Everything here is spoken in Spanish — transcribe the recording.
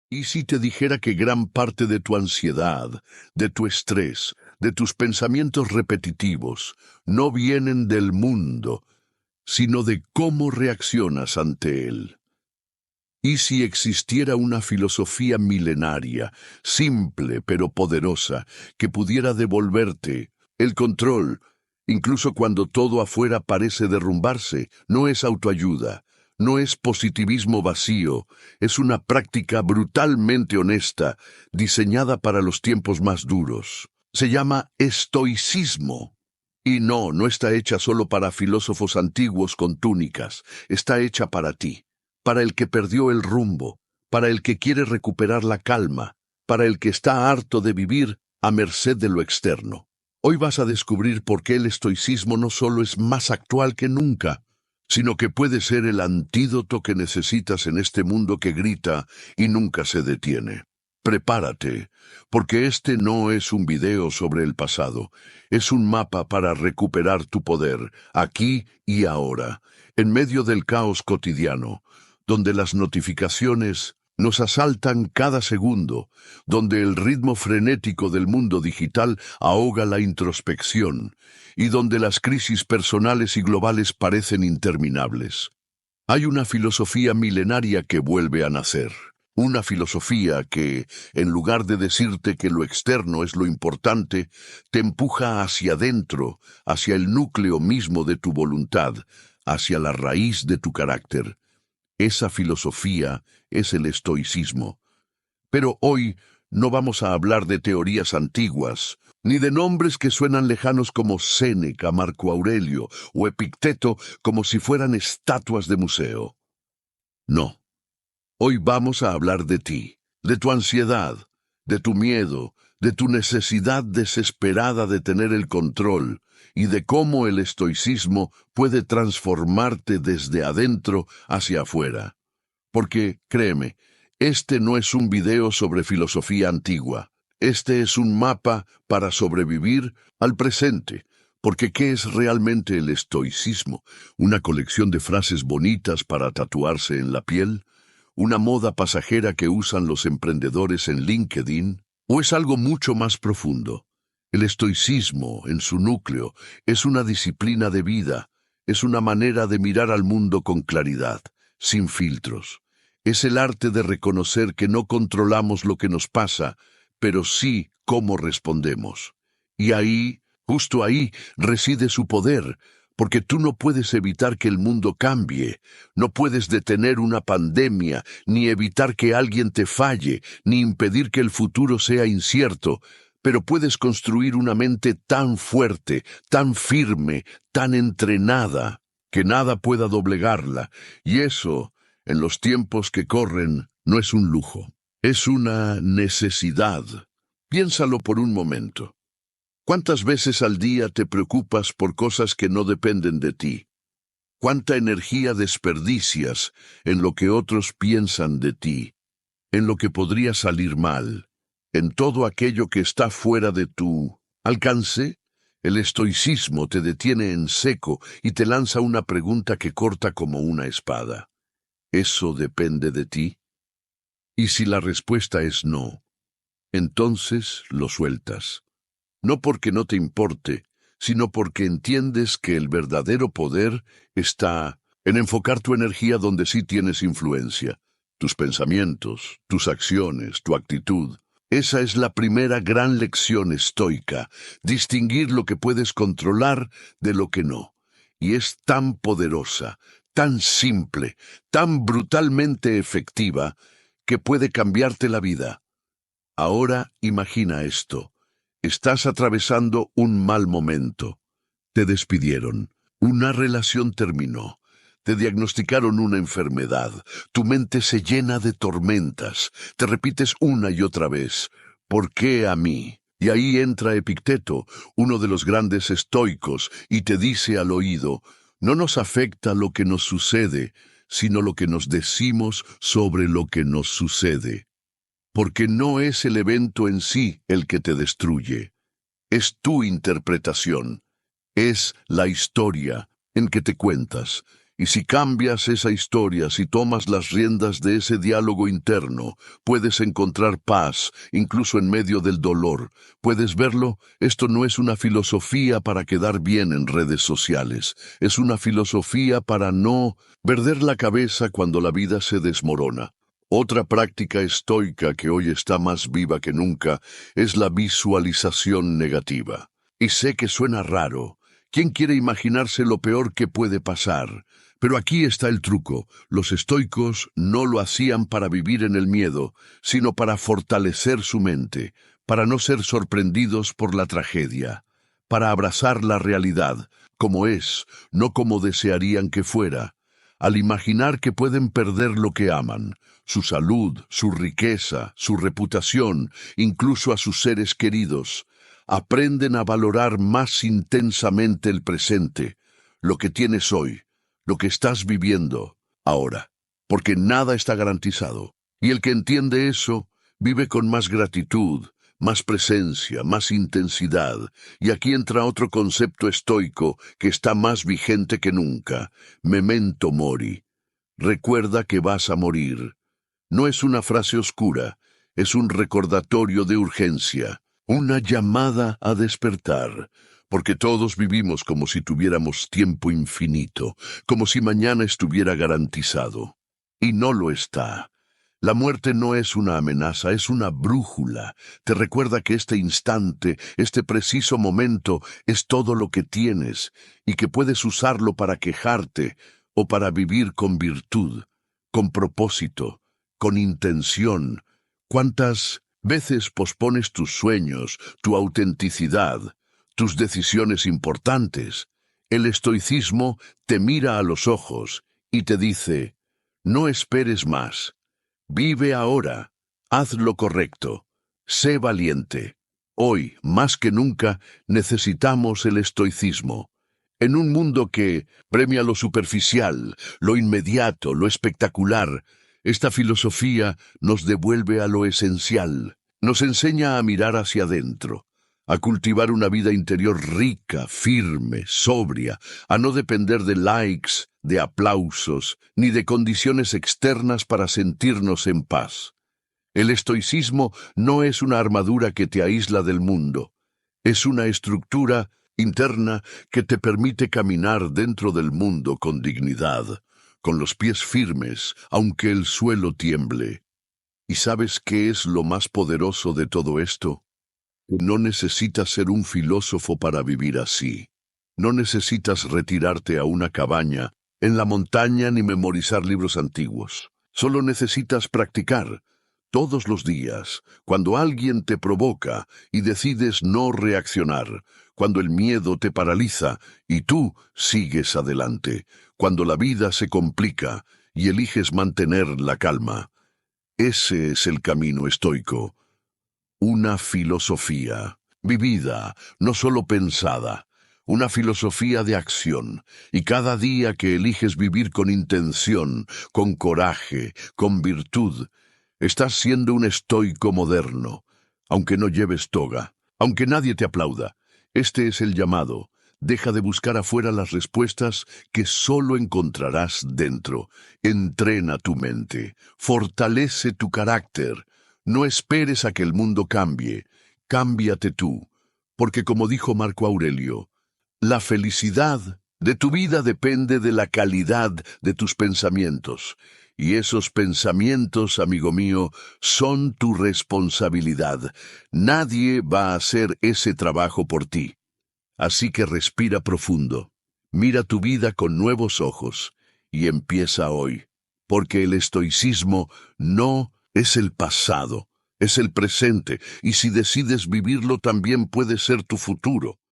¿Y si te dijera que gran parte de tu ansiedad, de tu estrés, de tus pensamientos repetitivos, no vienen del mundo, sino de cómo reaccionas ante él? ¿Y si existiera una filosofía milenaria, simple pero poderosa, que pudiera devolverte el control, incluso cuando todo afuera parece derrumbarse? No es autoayuda, no es positivismo vacío, es una práctica brutalmente honesta, diseñada para los tiempos más duros. Se llama estoicismo. Y no está hecha solo para filósofos antiguos con túnicas, está hecha para ti, para el que perdió el rumbo, para el que quiere recuperar la calma, para el que está harto de vivir a merced de lo externo. Hoy vas a descubrir por qué el estoicismo no solo es más actual que nunca, sino que puede ser el antídoto que necesitas en este mundo que grita y nunca se detiene. Prepárate, porque este no es un video sobre el pasado, es un mapa para recuperar tu poder, aquí y ahora, en medio del caos cotidiano, donde las notificaciones nos asaltan cada segundo, donde el ritmo frenético del mundo digital ahoga la introspección, y donde las crisis personales y globales parecen interminables. Hay una filosofía milenaria que vuelve a nacer. Una filosofía que, en lugar de decirte que lo externo es lo importante, te empuja hacia adentro, hacia el núcleo mismo de tu voluntad, hacia la raíz de tu carácter. Esa filosofía es el estoicismo. Pero hoy no vamos a hablar de teorías antiguas, ni de nombres que suenan lejanos como Séneca, Marco Aurelio o Epicteto como si fueran estatuas de museo. No. Hoy vamos a hablar de ti, de tu ansiedad, de tu miedo, de tu necesidad desesperada de tener el control y de cómo el estoicismo puede transformarte desde adentro hacia afuera. Porque, créeme, este no es un video sobre filosofía antigua. Este es un mapa para sobrevivir al presente. Porque ¿qué es realmente el estoicismo? ¿Una colección de frases bonitas para tatuarse en la piel? ¿Una moda pasajera que usan los emprendedores en LinkedIn? ¿O es algo mucho más profundo? El estoicismo, en su núcleo, es una disciplina de vida, es una manera de mirar al mundo con claridad, sin filtros. Es el arte de reconocer que no controlamos lo que nos pasa, pero sí cómo respondemos. Y ahí, justo ahí, reside su poder, porque tú no puedes evitar que el mundo cambie, no puedes detener una pandemia, ni evitar que alguien te falle, ni impedir que el futuro sea incierto, pero puedes construir una mente tan fuerte, tan firme, tan entrenada, que nada pueda doblegarla, y eso, en los tiempos que corren, no es un lujo, es una necesidad. Piénsalo por un momento. ¿Cuántas veces al día te preocupas por cosas que no dependen de ti? ¿Cuánta energía desperdicias en lo que otros piensan de ti, en lo que podría salir mal, en todo aquello que está fuera de tu alcance? El estoicismo te detiene en seco y te lanza una pregunta que corta como una espada. ¿Eso depende de ti? Y si la respuesta es no, entonces lo sueltas. No porque no te importe, sino porque entiendes que el verdadero poder está en enfocar tu energía donde sí tienes influencia, tus pensamientos, tus acciones, tu actitud. Esa es la primera gran lección estoica, distinguir lo que puedes controlar de lo que no. Y es tan poderosa, tan simple, tan brutalmente efectiva, que puede cambiarte la vida. Ahora imagina esto. Estás atravesando un mal momento. Te despidieron. Una relación terminó. Te diagnosticaron una enfermedad. Tu mente se llena de tormentas. Te repites una y otra vez: ¿por qué a mí? Y ahí entra Epicteto, uno de los grandes estoicos, y te dice al oído: no nos afecta lo que nos sucede, sino lo que nos decimos sobre lo que nos sucede. Porque no es el evento en sí el que te destruye. Es tu interpretación. Es la historia en que te cuentas. Y si cambias esa historia, si tomas las riendas de ese diálogo interno, puedes encontrar paz, incluso en medio del dolor. ¿Puedes verlo? Esto no es una filosofía para quedar bien en redes sociales. Es una filosofía para no perder la cabeza cuando la vida se desmorona. Otra práctica estoica que hoy está más viva que nunca es la visualización negativa. Y sé que suena raro. ¿Quién quiere imaginarse lo peor que puede pasar? Pero aquí está el truco. Los estoicos no lo hacían para vivir en el miedo, sino para fortalecer su mente, para no ser sorprendidos por la tragedia, para abrazar la realidad, como es, no como desearían que fuera. Al imaginar que pueden perder lo que aman, su salud, su riqueza, su reputación, incluso a sus seres queridos, aprenden a valorar más intensamente el presente, lo que tienes hoy, lo que estás viviendo ahora, porque nada está garantizado. Y el que entiende eso, vive con más gratitud, más presencia, más intensidad. Y aquí entra otro concepto estoico que está más vigente que nunca: memento mori. Recuerda que vas a morir. No es una frase oscura, es un recordatorio de urgencia, una llamada a despertar, porque todos vivimos como si tuviéramos tiempo infinito, como si mañana estuviera garantizado. Y no lo está. La muerte no es una amenaza, es una brújula. Te recuerda que este instante, este preciso momento, es todo lo que tienes, y que puedes usarlo para quejarte o para vivir con virtud, con propósito, con intención. ¿Cuántas veces pospones tus sueños, tu autenticidad, tus decisiones importantes? El estoicismo te mira a los ojos y te dice: no esperes más. Vive ahora, haz lo correcto, sé valiente. Hoy, más que nunca, necesitamos el estoicismo. En un mundo que premia lo superficial, lo inmediato, lo espectacular, esta filosofía nos devuelve a lo esencial, nos enseña a mirar hacia adentro, a cultivar una vida interior rica, firme, sobria, a no depender de likes, de aplausos, ni de condiciones externas para sentirnos en paz. El estoicismo no es una armadura que te aísla del mundo, es una estructura interna que te permite caminar dentro del mundo con dignidad, con los pies firmes, aunque el suelo tiemble. ¿Y sabes qué es lo más poderoso de todo esto? No necesitas ser un filósofo para vivir así. No necesitas retirarte a una cabaña en la montaña ni memorizar libros antiguos. Solo necesitas practicar. Todos los días, cuando alguien te provoca y decides no reaccionar, cuando el miedo te paraliza y tú sigues adelante, cuando la vida se complica y eliges mantener la calma. Ese es el camino estoico. Una filosofía vivida, no solo pensada, una filosofía de acción, y cada día que eliges vivir con intención, con coraje, con virtud, estás siendo un estoico moderno, aunque no lleves toga, aunque nadie te aplauda. Este es el llamado. Deja de buscar afuera las respuestas que solo encontrarás dentro. Entrena tu mente, fortalece tu carácter. No esperes a que el mundo cambie, cámbiate tú, porque como dijo Marco Aurelio, la felicidad de tu vida depende de la calidad de tus pensamientos, y esos pensamientos, amigo mío, son tu responsabilidad. Nadie va a hacer ese trabajo por ti. Así que respira profundo, mira tu vida con nuevos ojos, y empieza hoy, porque el estoicismo no es el pasado, es el presente, y si decides vivirlo también puede ser tu futuro.